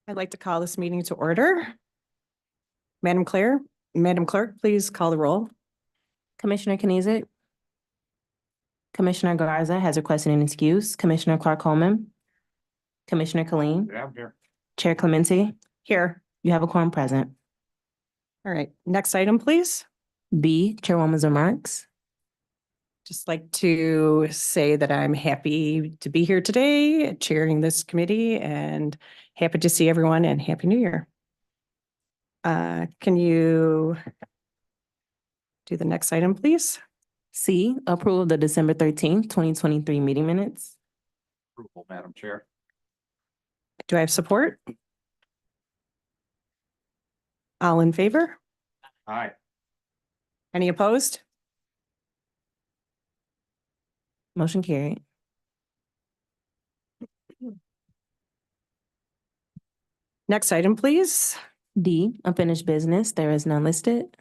I'd like to call this meeting to order. Madam Clerk, please call the roll. Commissioner Kniezek. Commissioner Garza has requested an excuse. Commissioner Clark-Holman. Commissioner Killeen. Yeah, I'm here. Chair Clemente. Here. You have a quorum present. All right, next item, please. B, Chairwoman's remarks. Just like to say that I'm happy to be here today chairing this committee and happy to see everyone and Happy New Year. Can you do the next item, please? C, approval of the December 13th, 2023 meeting minutes. Approval, Madam Chair. Do I have support? All in favor? Aye. Any opposed? Motion carried. Next item, please. D, unfinished business. There is none listed.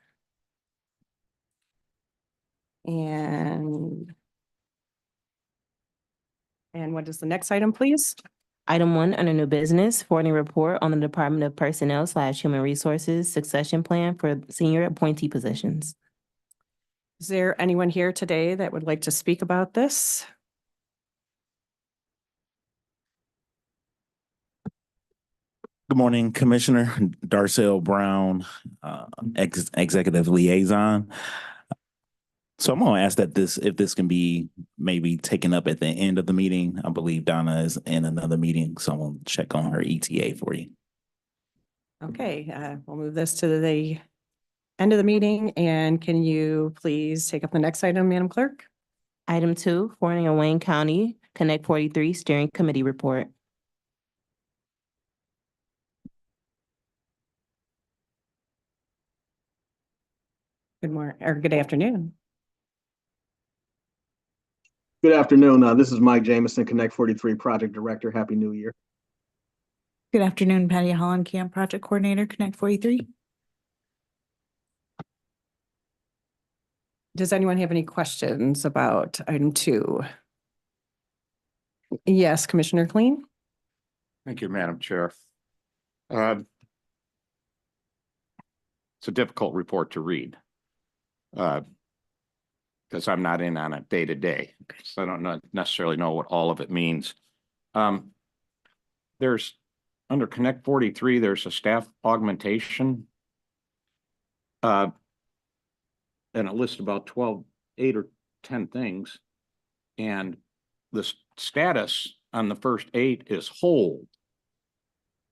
And what is the next item, please? Item 1, under new business, forwarding report on the Department of Personnel / Human Resources succession plan for senior appointee positions. Is there anyone here today that would like to speak about this? Good morning, Commissioner Darcel Brown, Executive Liaison. So I'm going to ask that if this can be maybe taken up at the end of the meeting. I believe Donna is in another meeting, so I'm going to check on her ETA for you. Okay, we'll move this to the end of the meeting. And can you please take up the next item, Madam Clerk? Item 2, forwarding a Wayne County Connect 43 Steering Committee report. Good morning, or good afternoon. Good afternoon. This is Mike Jameson, Connect 43 Project Director. Happy New Year. Good afternoon, Patty Hollenkamp, Project Coordinator, Connect 43. Does anyone have any questions about item 2? Yes, Commissioner Clean. Thank you, Madam Chair. It's a difficult report to read because I'm not in on it day to day, so I don't necessarily know what all of it means. There's under Connect 43, there's a staff augmentation and it lists about 8 or 10 things, and the status on the first 8 is hold.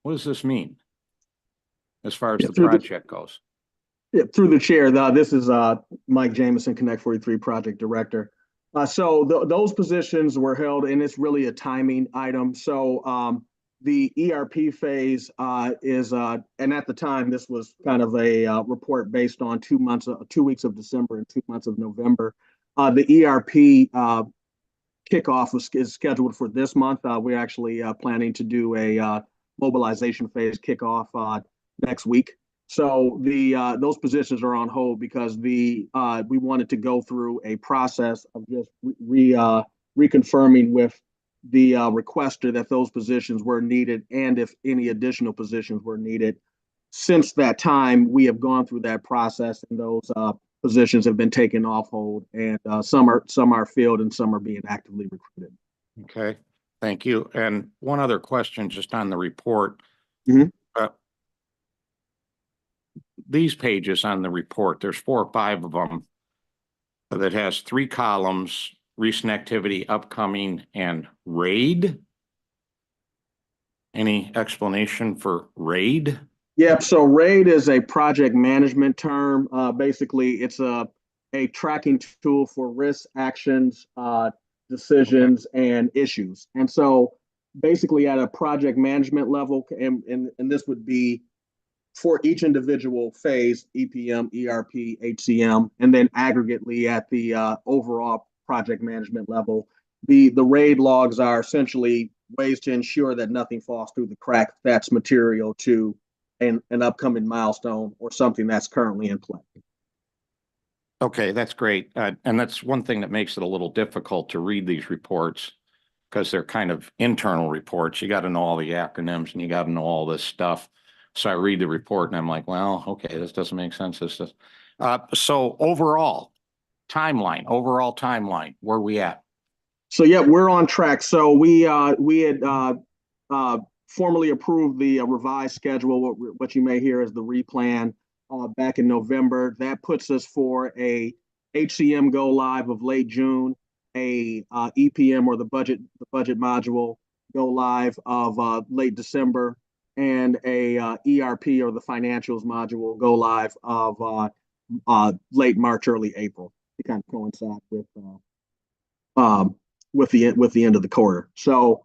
What does this mean as far as the project goes? Yeah, through the chair, this is Mike Jameson, Connect 43 Project Director. So those positions were held, and it's really a timing item. So the ERP phase is, and at the time, this was kind of a report based on 2 weeks of December and 2 months of November. The ERP kickoff is scheduled for this month. We're actually planning to do a mobilization phase kickoff next week. So those positions are on hold because we wanted to go through a process of just reconfirming with the requester that those positions were needed, and if any additional positions were needed. Since that time, we have gone through that process, and those positions have been taken off hold, and some are filled and some are being actively recruited. Okay, thank you. And one other question just on the report. Mhm. These pages on the report, there's 4 or 5 of them that has 3 columns: recent activity, upcoming, and RAID. Any explanation for RAID? Yeah, so RAID is a project management term. Basically, it's a tracking tool for risk, actions, decisions, and issues. And so basically at a project management level, and this would be for each individual phase, EPM, ERP, HCM, and then aggregately at the overall project management level. The RAID logs are essentially ways to ensure that nothing falls through the cracks that's material to an upcoming milestone or something that's currently in play. Okay, that's great. And that's one thing that makes it a little difficult to read these reports because they're kind of internal reports. You got to know all the acronyms and you got to know all this stuff. So I read the report and I'm like, well, okay, this doesn't make sense. This does. So overall timeline, where we at? So yeah, we're on track. So we had formally approved the revised schedule, what you may hear as the replan, back in November. That puts us for a HCM go live of late June, a EPM or the budget module go live of late December, and a ERP or the financials module go live of late March, early April. To kind of coincide um, with the end of the quarter. So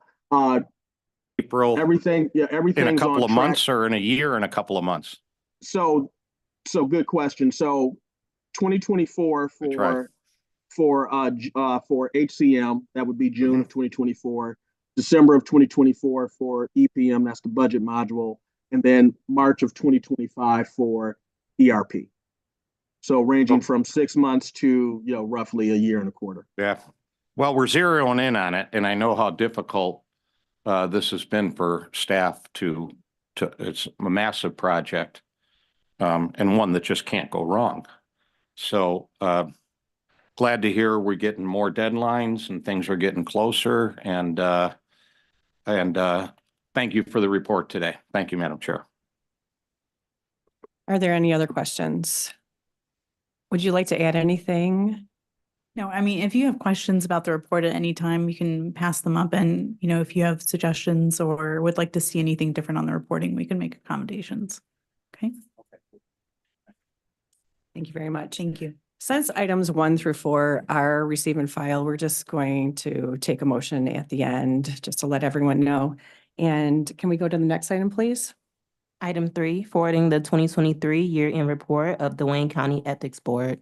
April, everything, yeah, in a everything's couple on of track. months or in a year and a couple of months? So good question. So 2024 That's right. for HCM, that would be June of 2024, December of 2024 for EPM, that's the budget module, and then March of 2025 for ERP. So ranging from 6 months to, roughly a year and a quarter. Yeah. Well, we're zeroing in on it, and I know how difficult this has been for staff to it's a massive project, and one that just can't go wrong. So glad to hear we're getting more deadlines and things are getting closer. And thank you for the report today. Thank you, Madam Chair. Are there any other questions? Would you like to add anything? No, I mean, if you have questions about the report at any time, you can pass them up. And, if you have suggestions or would like to see anything different on the reporting, we can make accommodations. Okay, Thank you very much. thank you. Since items 1 through 4 are receive and file, we're just going to take a motion at the end, just to let everyone know. And can we go to the next item, please? Item 3, forwarding the 2023 year-end report of the Wayne County Ethics Board.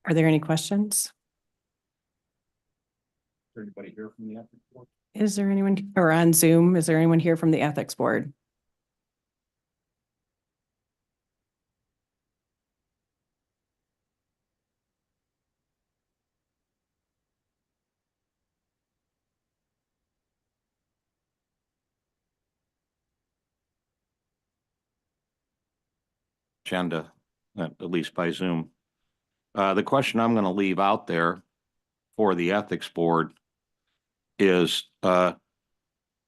Are there any questions? Is anybody here from the ethics board? Is there anyone, or on Zoom, is there anyone here from the ethics board? Agenda, at least by Zoom. The question I'm going to leave out there for the ethics board is, has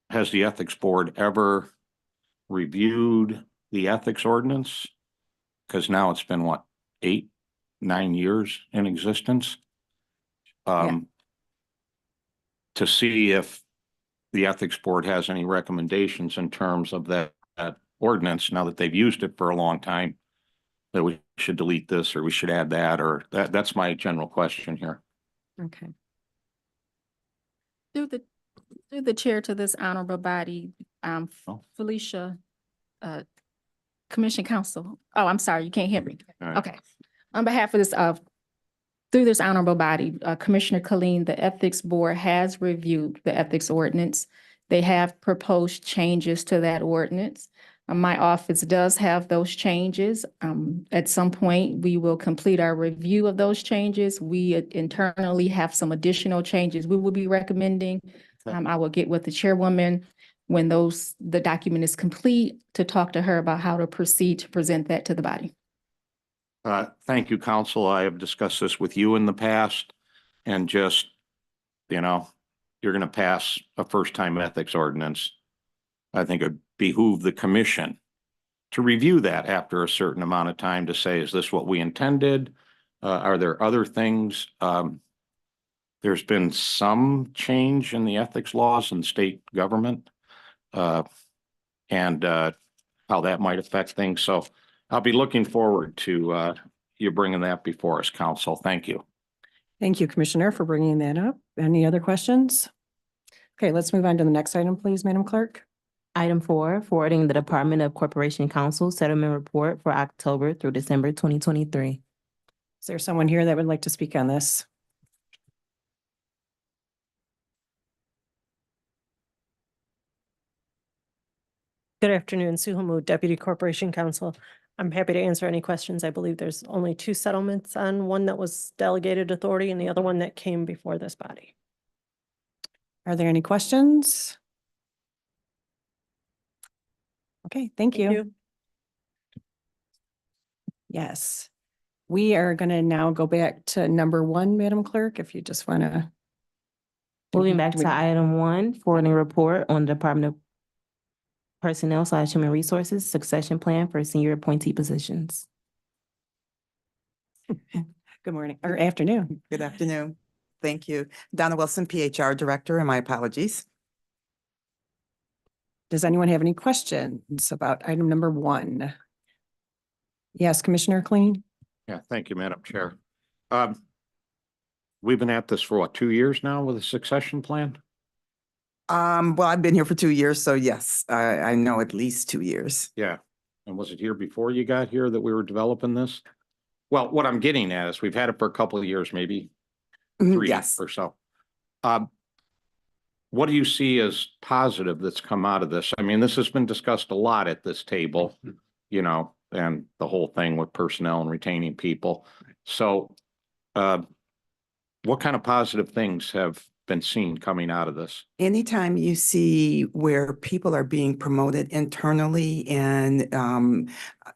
the ethics board ever reviewed the ethics ordinance? Because now it's been what, 8, 9 years in existence? To see if the ethics board has any recommendations in terms of that ordinance, now that they've used it for a long time, that we should delete this or we should add that, or that's my general question here. Okay. Through the chair to this honorable body, Oh. Felicia, Commission Counsel. Oh, I'm sorry, you can't hear me. All right. Okay. On behalf of this, through this honorable body, Commissioner Colleen, the Ethics Board has reviewed the ethics ordinance. They have proposed changes to that ordinance. My office does have those changes. At some point, we will complete our review of those changes. We internally have some additional changes we will be recommending. I will get with the chairwoman when the document is complete to talk to her about how to proceed to present that to the body. Thank you, counsel. I have discussed this with you in the past, and just, you're going to pass a first-time ethics ordinance. I think it behoove the commission to review that after a certain amount of time to say, is this what we intended? Are there other things? There's been some change in the ethics laws in state government, and how that might affect things. So I'll be looking forward to you bringing that before us, counsel. Thank you. Thank you, Commissioner, for bringing that up. Any other questions? Okay, let's move on to the next item, please, Madam Clerk. Item 4, forwarding the Department of Corporation Counsel Settlement Report for October through December 2023. Is there someone here that would like to speak on this? Good afternoon, Sue Hammoud, Deputy Corporation Counsel. I'm happy to answer any questions. I believe there's only two settlements on one that was delegated authority and the other one that came before this body. Are there any questions? Okay, thank you. Yes. We are going to now go back to number 1, Madam Clerk, if you just want to. Moving back to item 1, forwarding report on the Department of Personnel / Human Resources succession plan for senior appointee positions. Good morning or afternoon. Good afternoon. Thank you. Donna Wilson, PHR Director, and my apologies. Does anyone have any questions about item number 1? Yes, Commissioner Clean? Yeah, thank you, Madam Chair. We've been at this for what, 2 years now with a succession plan? Well, I've been here for 2 years, so yes, I know at least 2 years. Yeah. And was it here before you got here that we were developing this? Well, what I'm getting at is we've had it for a couple of years, maybe 3 Yes. or so. What do you see as positive that's come out of this? I mean, this has been discussed a lot at this table, you know, and the whole thing with personnel and retaining people. So, what kind of positive things have been seen coming out of this? Anytime you see where people are being promoted internally and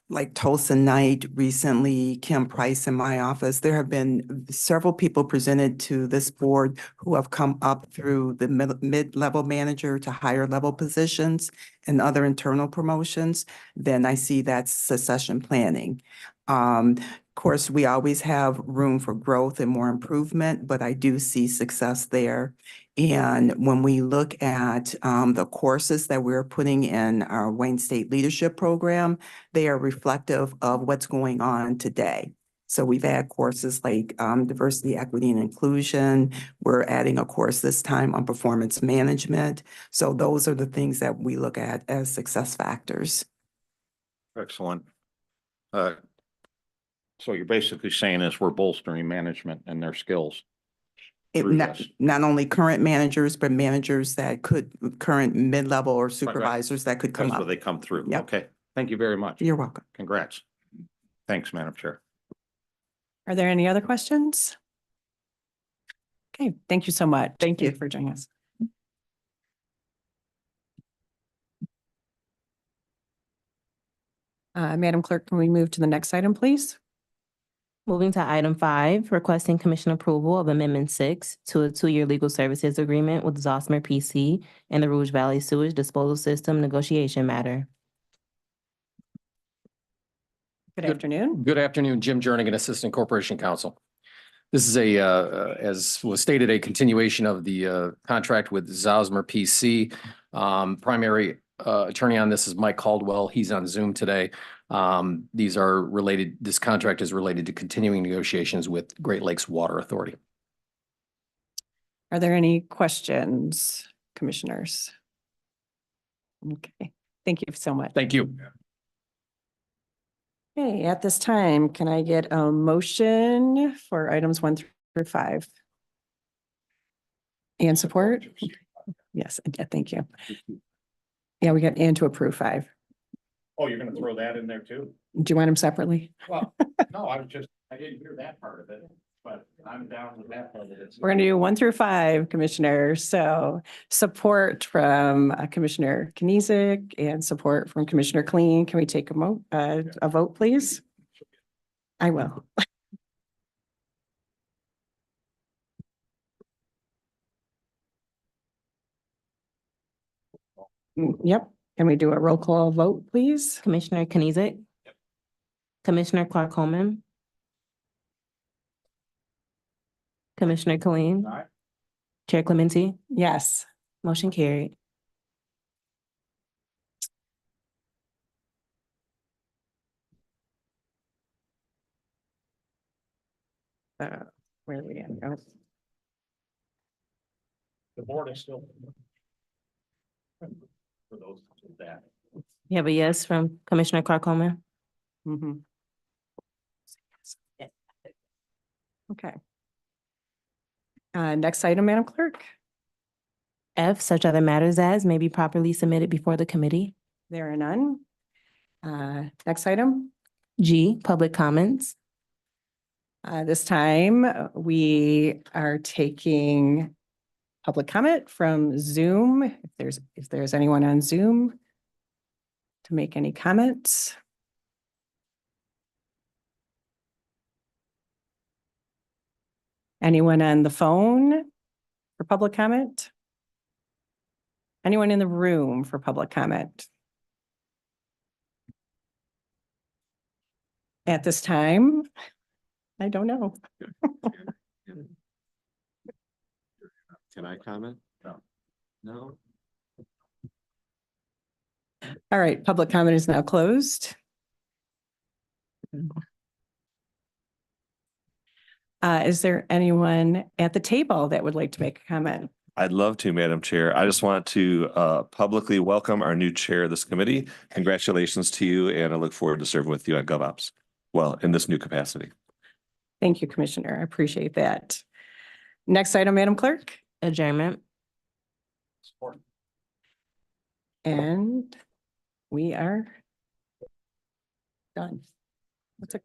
like Tulsa Knight recently, Kim Price in my office, there have been several people presented to this board who have come up through the mid-level manager to higher level positions and other internal promotions, then I see that's succession planning. Of course, we always have room for growth and more improvement, but I do see success there. And when we look at the courses that we're putting in our Wayne State Leadership Program, they are reflective of what's going on today. So we've had courses like diversity, equity, and inclusion. We're adding a course this time on performance management. So those are the things that we look at as success factors. Excellent. So you're basically saying is we're bolstering management and their skills. through Not, this. not only current managers, but managers that could, current mid-level or supervisors that could come That's where up. they come through. Yep. Okay, thank you very much. You're welcome. Congrats. Thanks, Madam Chair. Are there any other questions? Okay, thank you so much. Thank you. for joining us. Madam Clerk, can we move to the next item, please? Moving to item 5, requesting commission approval of Amendment 6 to a 2-year legal services agreement with Zosmer PC and the Rouge Valley Sewage Disposal System negotiation matter. Good afternoon. Good afternoon, Jim Jernigan, Assistant Corporation Counsel. This is as was stated, a continuation of the contract with Zosmer PC. Primary attorney on this is Mike Caldwell. He's on Zoom today. These are related, this contract is related to continuing negotiations with Great Lakes Water Authority. Are there any questions, commissioners? Okay, thank you so much. Thank you. Okay, at this time, can I get a motion for items 1 through 5? And support? Yes, thank you. Yeah, we got and to approve 5. Oh, you're gonna throw that in there too? Do you want them separately? Well, no, I didn't hear that part of it, but I'm down with that part of it. We're gonna do 1 through 5, Commissioners. So support from Commissioner Kniezek and support from Commissioner Clean. Can we take a vote, please? I will. Yep. Can we do a roll call vote, please? Commissioner Kniezek. Commissioner Clark-Holman. Commissioner Colleen. Aye. Chair Clementi. Yes. Motion carried. Where are we at? Oh, The board is still. For those that. You have a yes from Commissioner Clark-Holman. mhm. Okay. Next item, Madam Clerk. F, such other matters as may be properly submitted before the committee. There are none. Next item. G, public comments. This time, we are taking public comment from Zoom. If there's anyone on Zoom to make any comments. Anyone on the phone for public comment? Anyone in the room for public comment? At this time, I don't know. Can I comment? No. All right, public comment is now closed. Is there anyone at the table that would like to make a comment? I'd love to, Madam Chair. I just want to publicly welcome our new chair of this committee. Congratulations to you, and I look forward to serving with you at GovOps. Well, in this new capacity. Thank you, Commissioner. I appreciate that. Next item, Madam Clerk. Adjournment. And we are done. That's it.